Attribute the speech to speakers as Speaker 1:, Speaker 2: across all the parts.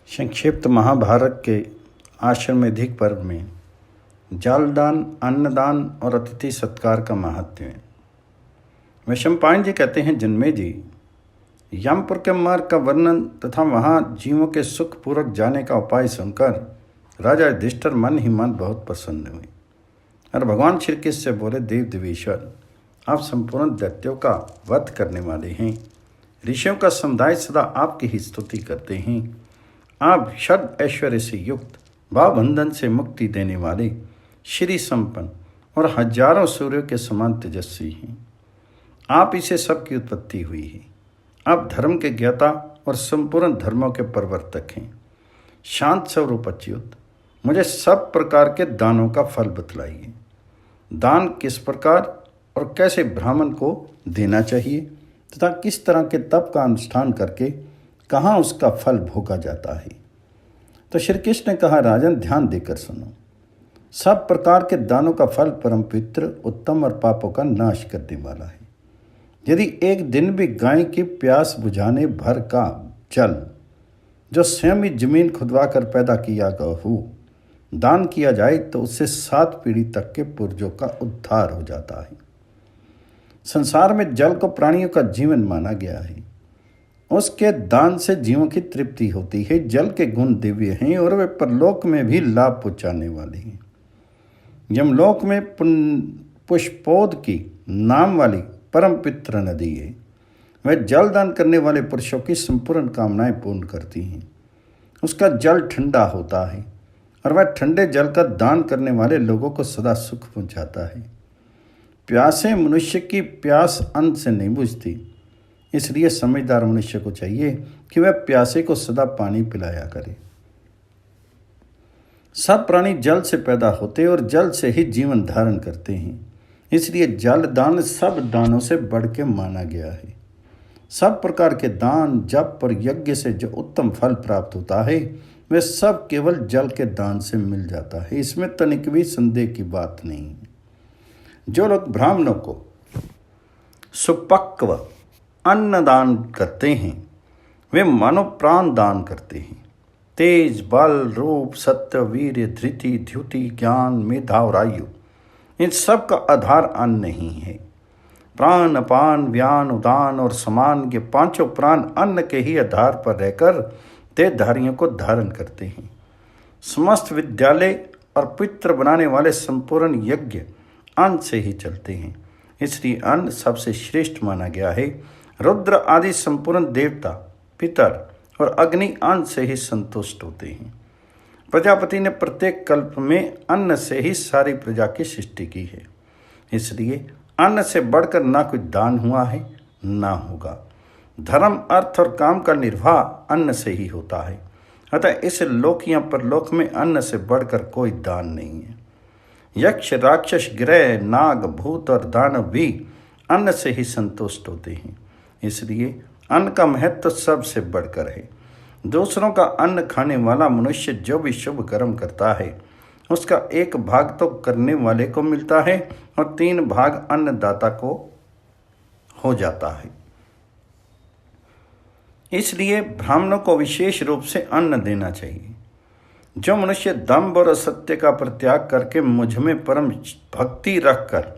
Speaker 1: संक्षिप्त महाभारत के आश्वमेधिक पर्व में जालदान, अन्नदान और अतिथि सत्कार का महात्म्य है। वैशंपायन जी कहते हैं, जन्मे जी, यमपुर के मार्ग का वर्णन तथा वहाँ जीवों के सुखपूर्वक जाने का उपाय सुनकर राजा युधिष्ठिर मन ही मन बहुत प्रसन्न हुए और भगवान श्री कृष्ण से बोले, देव देवेश्वर, आप संपूर्ण दैत्यों का वध करने वाले हैं। ऋषियों का समुदाय सदा आपकी ही स्तुति करते हैं। आप षड ऐश्वर्य से युक्त, भावबंधन से मुक्ति देने वाले, श्री संपन्न और हजारों सूर्यों के समान तेजस्वी हैं। आप इसे सबकी उत्पत्ति हुई है। आप धर्म के ज्ञाता और संपूर्ण धर्मों के प्रवर्तक हैं। शांत स्वरूप अच्युत, मुझे सब प्रकार के दानों का फल बतलाइए। दान किस प्रकार और कैसे ब्राह्मण को देना चाहिए तथा किस तरह के तप का अनुष्ठान करके कहाँ उसका फल भोगा जाता है। तो श्री कृष्ण ने कहा, राजन, ध्यान देकर सुनो। सब प्रकार के दानों का फल परम पवित्र, उत्तम और पापों का नाश करने वाला है। यदि एक दिन भी गाय की प्यास बुझाने भर का जल, जो स्वयं ही जमीन खुदवा कर पैदा किया गया हो, दान किया जाए तो उससे 7 पीढ़ी तक के पूर्वजों का उद्धार हो जाता है। संसार में जल को प्राणियों का जीवन माना गया है। उसके दान से जीवों की तृप्ति होती है। जल के गुण दिव्य हैं और वे परलोक में भी लाभ पहुँचाने वाले हैं। यमलोक में पुष्पोद की नाम वाली परम पवित्र नदी है। वह जल दान करने वाले पुरुषों की संपूर्ण कामनाएं पूर्ण करती हैं। उसका जल ठंडा होता है और वह ठंडे जल का दान करने वाले लोगों को सदा सुख पहुँचाता है। प्यासे मनुष्य की प्यास अन्न से नहीं बुझती, इसलिए समझदार मनुष्य को चाहिए कि वह प्यासे को सदा पानी पिलाया करे। सब प्राणी जल से पैदा होते और जल से ही जीवन धारण करते हैं, इसलिए जल दान सब दानों से बढ़ के माना गया है। सब प्रकार के दान, जप और यज्ञ से जो उत्तम फल प्राप्त होता है, वह सब केवल जल के दान से मिल जाता है। इसमें तनिक भी संदेह की बात नहीं है। जो लोग ब्राह्मणों को सुपक्व अन्न दान करते हैं, वे मानो प्राण दान करते हैं। तेज, बल, रूप, सत्य, वीर्य, धृति, द्युति, ज्ञान, मेधा और आयु, इन सब का आधार अन्न नहीं है। प्राण, अपान, व्यान, उदान और समान, ये पांचों प्राण अन्न के ही आधार पर रहकर देहधारियों को धारण करते हैं। समस्त विद्यालय और पवित्र बनाने वाले संपूर्ण यज्ञ अन्न से ही चलते हैं, इसलिए अन्न सबसे श्रेष्ठ माना गया है। रुद्र आदि संपूर्ण देवता, पितर और अग्नि अन्न से ही संतुष्ट होते हैं। प्रजापति ने प्रत्येक कल्प में अन्न से ही सारी प्रजा की सृष्टि की है, इसलिए अन्न से बढ़कर ना कोई दान हुआ है ना होगा। धर्म, अर्थ और काम का निर्वाह अन्न से ही होता है। अतः इस लोक या परलोक में अन्न से बढ़कर कोई दान नहीं है। यक्ष, राक्षस, ग्रह, नाग, भूत और दानव भी अन्न से ही संतुष्ट होते हैं, इसलिए अन्न का महत्व सबसे बढ़कर है। दूसरों का अन्न खाने वाला मनुष्य जो भी शुभ कर्म करता है, उसका 1 भाग तो करने वाले को मिलता है और 3 भाग अन्नदाता को हो जाता है। इसलिए ब्राह्मणों को विशेष रूप से अन्न देना चाहिए। जो मनुष्य दंभ और असत्य का परित्याग करके मुझ में परम भक्ति रखकर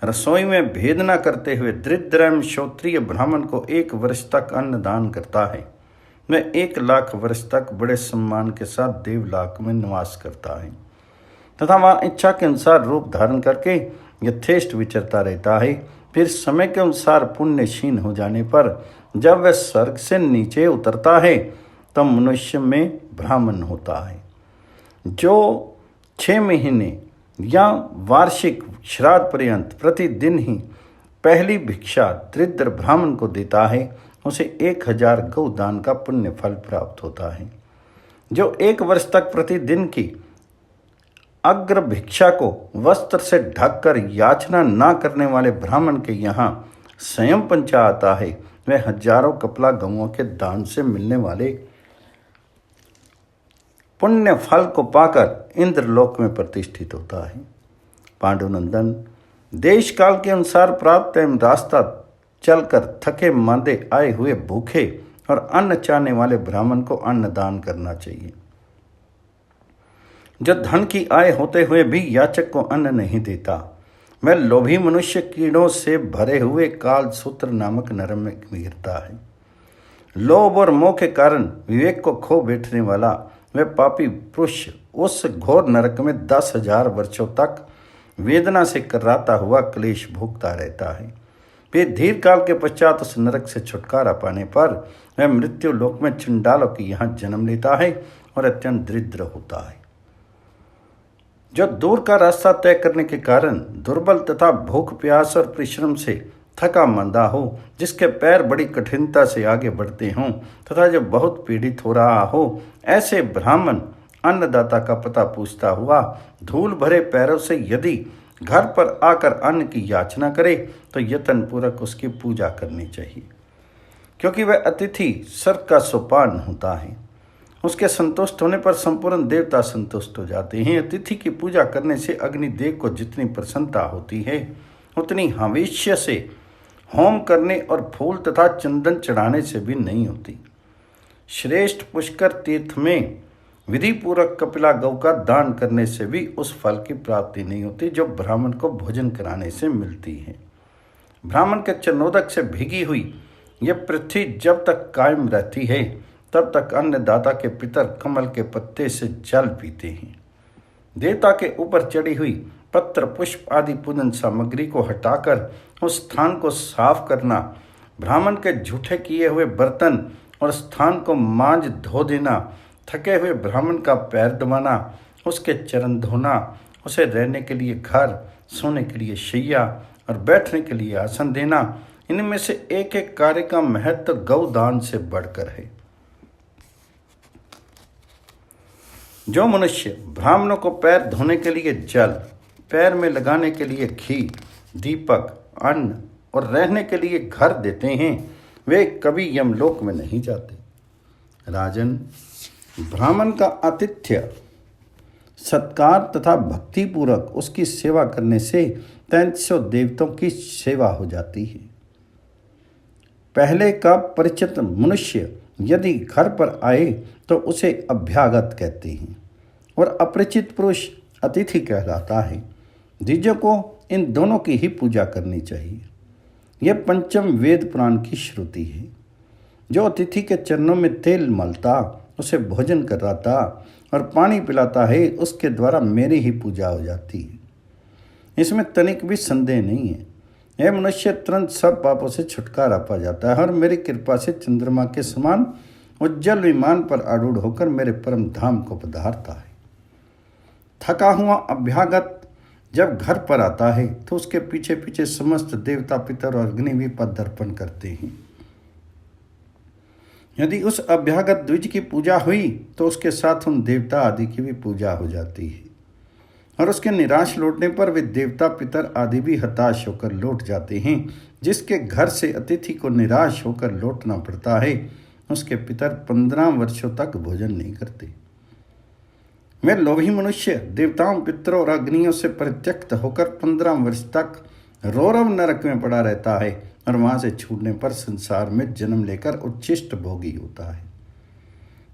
Speaker 1: रसोई में भेद न करते हुए दरिद्र एवं क्षत्रिय ब्राह्मण को 1 वर्ष तक अन्न दान करता है, वह 1 लाख वर्ष तक बड़े सम्मान के साथ देवलोक में निवास करता है तथा वह इच्छा के अनुसार रूप धारण करके यथेष्ट विचरता रहता है। फिर समय के अनुसार पुण्य क्षीण हो जाने पर जब वह स्वर्ग से नीचे उतरता है, तब मनुष्य में ब्राह्मण होता है। जो 6 महीने या वार्षिक श्राद्ध पर्यंत प्रतिदिन ही पहली भिक्षा दरिद्र ब्राह्मण को देता है, उसे 1000 गौदान का पुण्य फल प्राप्त होता है। जो 1 वर्ष तक प्रतिदिन की अग्र भिक्षा को वस्त्र से ढककर याचना ना करने वाले ब्राह्मण के यहाँ स्वयं पंचा आता है, वह हजारों कपला गौओं के दान से मिलने वाले पुण्य फल को पाकर इंद्रलोक में प्रतिष्ठित होता है। पांडुनंदन, देश काल के अनुसार प्राप्त एवं रास्ता चलकर थके मांदे आए हुए भूखे और अन्न चाहने वाले ब्राह्मण को अन्न दान करना चाहिए। जो धन की आय होते हुए भी याचक को अन्न नहीं देता, वह लोभी मनुष्य कीड़ों से भरे हुए काल सूत्र नामक नरक में गिरता है। लोभ और मोह के कारण विवेक को खो बैठने वाला वह पापी पुरुष उस घोर नरक में 10,000 वर्षों तक वेदना से कर्राता हुआ क्लेश भोगता रहता है। फिर दीर्घ काल के पश्चात उस नरक से छुटकारा पाने पर वह मृत्यु लोक में चंडालों की यहाँ जन्म लेता है और अत्यंत दरिद्र होता है। जो दूर का रास्ता तय करने के कारण दुर्बल तथा भूख प्यास और परिश्रम से थका मंदा हो, जिसके पैर बड़ी कठिनता से आगे बढ़ते हों तथा जो बहुत पीड़ित हो रहा हो, ऐसे ब्राह्मण अन्नदाता का पता पूछता हुआ धूल भरे पैरों से यदि घर पर आकर अन्न की याचना करे तो यत्नपूर्वक उसकी पूजा करनी चाहिए, क्योंकि वह अतिथि स्वर्ग का सोपान होता है। उसके संतुष्ट होने पर संपूर्ण देवता संतुष्ट हो जाते हैं। अतिथि की पूजा करने से अग्निदेव को जितनी प्रसन्नता होती है, उतनी हविष्य से होम करने और फूल तथा चंदन चढ़ाने से भी नहीं होती। श्रेष्ठ पुष्कर तीर्थ में विधि पूर्वक कपिला गौ का दान करने से भी उस फल की प्राप्ति नहीं होती जो ब्राह्मण को भोजन कराने से मिलती है। ब्राह्मण के चरणोदक से भीगी हुई यह पृथ्वी जब तक कायम रहती है, तब तक अन्नदाता के पितर कमल के पत्ते से जल पीते हैं। देवता के ऊपर चढ़ी हुई पत्र पुष्प आदि पूजन सामग्री को हटाकर उस स्थान को साफ करना, ब्राह्मण के झूठे किए हुए बर्तन और स्थान को मांज धो देना, थके हुए ब्राह्मण का पैर दबाना, उसके चरण धोना, उसे रहने के लिए घर, सोने के लिए शैया और बैठने के लिए आसन देना, इनमें से एक एक कार्य का महत्व गौदान से बढ़कर है। जो मनुष्य ब्राह्मणों को पैर धोने के लिए जल, पैर में लगाने के लिए घी, दीपक, अन्न और रहने के लिए घर देते हैं, वे कभी यमलोक में नहीं जाते। राजन, ब्राह्मण का आतिथ्य सत्कार तथा भक्तिपूर्वक उसकी सेवा करने से 300 देवताओं की सेवा हो जाती है। पहले का परिचित मनुष्य यदि घर पर आए तो उसे अभ्यागत कहते हैं और अपरिचित पुरुष अतिथि कहलाता है। द्विजों को इन दोनों की ही पूजा करनी चाहिए। यह पंचम वेद पुराण की श्रुति है। जो अतिथि के चरणों में तेल मलता, उसे भोजन कराता और पानी पिलाता है, उसके द्वारा मेरी ही पूजा हो जाती है। इसमें तनिक भी संदेह नहीं है। यह मनुष्य तुरंत सब पापों से छुटकारा पा जाता है और मेरी कृपा से चंद्रमा के समान उज्जवल विमान पर आरूढ़ होकर मेरे परम धाम को पधारता है। थका हुआ अभ्यागत जब घर पर आता है तो उसके पीछे पीछे समस्त देवता, पितर और अग्नि भी पदार्पण करते हैं। यदि उस अभ्यागत द्विज की पूजा हुई तो उसके साथ उन देवता आदि की भी पूजा हो जाती है और उसके निराश लौटने पर वे देवता, पितर आदि भी हताश होकर लौट जाते हैं। जिसके घर से अतिथि को निराश होकर लौटना पड़ता है, उसके पितर 15 वर्षों तक भोजन नहीं करते। वे लोभी मनुष्य देवताओं, पितरों और अग्नियों से परित्यक्त होकर 15 वर्ष तक रौरव नरक में पड़ा रहता है और वहां से छूटने पर संसार में जन्म लेकर उच्छिष्ट भोगी होता है।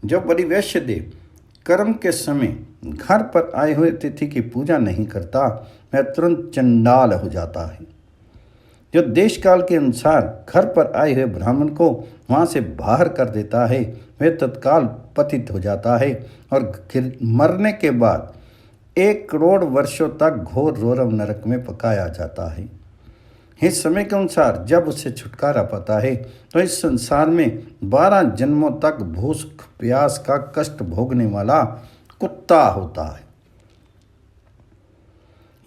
Speaker 1: जब बड़ी वैश्य देव कर्म के समय घर पर आए हुए अतिथि की पूजा नहीं करता, वह तुरंत चंडाल हो जाता है। जो देश काल के अनुसार घर पर आए हुए ब्राह्मण को वहां से बाहर कर देता है, वह तत्काल पतित हो जाता है और मरने के बाद 1 करोड़ वर्षों तक घोर रौरव नरक में पकाया जाता है। इस समय के अनुसार जब उससे छुटकारा पाता है तो इस संसार में 12 जन्मों तक भूख प्यास का कष्ट भोगने वाला कुत्ता होता है।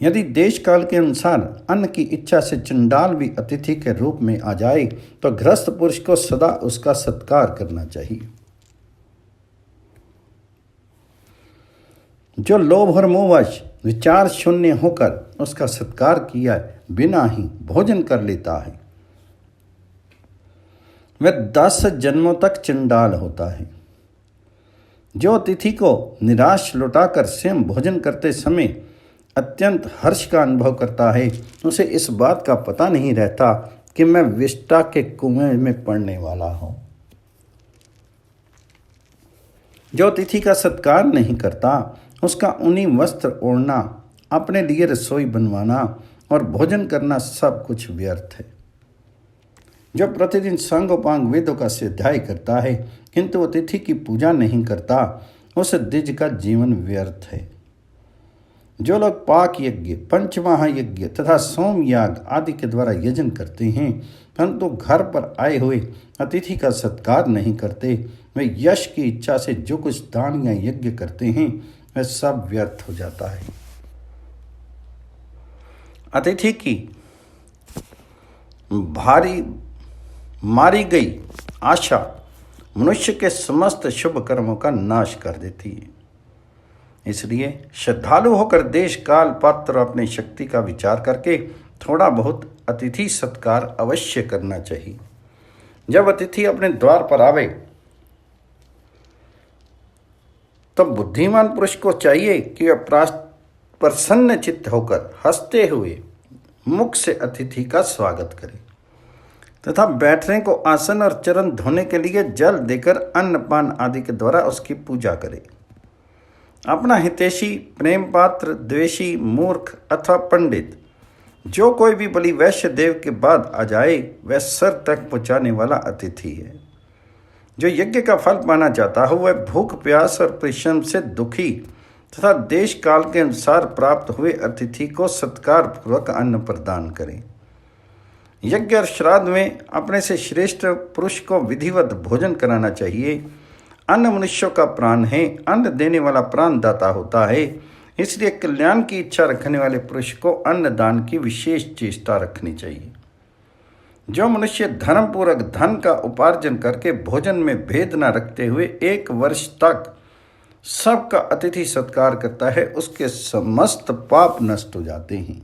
Speaker 1: यदि देश काल के अनुसार अन्न की इच्छा से चंडाल भी अतिथि के रूप में आ जाए तो गृहस्थ पुरुष को सदा उसका सत्कार करना चाहिए। जो लोभ और मोहवश विचार शून्य होकर उसका सत्कार किया बिना ही भोजन कर लेता है, वह 10 जन्मों तक चंडाल होता है। जो अतिथि को निराश लौटाकर स्वयं भोजन करते समय अत्यंत हर्ष का अनुभव करता है, उसे इस बात का पता नहीं रहता कि मैं विष्टा के कुएं में पड़ने वाला हूँ। जो अतिथि का सत्कार नहीं करता उसका ऊनी वस्त्र ओढ़ना, अपने लिए रसोई बनवाना और भोजन करना सब कुछ व्यर्थ है। जो प्रतिदिन सांगोपांग वेदों का स्वाध्याय करता है किंतु अतिथि की पूजा नहीं करता, उस द्विज का जीवन व्यर्थ है। जो लोग पाक यज्ञ, पंचमहायज्ञ तथा सोम याग आदि के द्वारा यजन करते हैं परंतु घर पर आए हुए अतिथि का सत्कार नहीं करते, वे यश की इच्छा से जो कुछ दान या यज्ञ करते हैं वह सब व्यर्थ हो जाता है। अतिथि की मारी गई आशा मनुष्य के समस्त शुभ कर्मों का नाश कर देती है। इसलिए श्रद्धालु होकर देश काल पात्र और अपनी शक्ति का विचार करके थोड़ा बहुत अतिथि सत्कार अवश्य करना चाहिए। जब अतिथि अपने द्वार पर आवे तो बुद्धिमान पुरुष को चाहिए कि वह प्रसन्न चित्त होकर हंसते हुए मुख से अतिथि का स्वागत करे तथा बैठने को आसन और चरण धोने के लिए जल देकर अन्नपान आदि के द्वारा उसकी पूजा करे। अपना हितैषी, प्रेम पात्र, द्वेषी, मूर्ख अथवा पंडित जो कोई भी बलि वैश्य देव के बाद आ जाए वह सर तक पहुँचाने वाला अतिथि है। जो यज्ञ का फल पाना चाहता हो वह भूख प्यास और परिश्रम से दुखी तथा देश काल के अनुसार प्राप्त हुए अतिथि को सत्कार पूर्वक अन्न प्रदान करे। यज्ञ और श्राद्ध में अपने से श्रेष्ठ पुरुष को विधिवत भोजन कराना चाहिए। अन्न मनुष्यों का प्राण है, अन्न देने वाला प्राण दाता होता है। इसलिए कल्याण की इच्छा रखने वाले पुरुष को अन्नदान की विशेष चेष्टा रखनी चाहिए। जो मनुष्य धर्मपूर्वक धन का उपार्जन करके भोजन में भेद न रखते हुए 1 वर्ष तक सबका अतिथि सत्कार करता है उसके समस्त पाप नष्ट हो जाते हैं।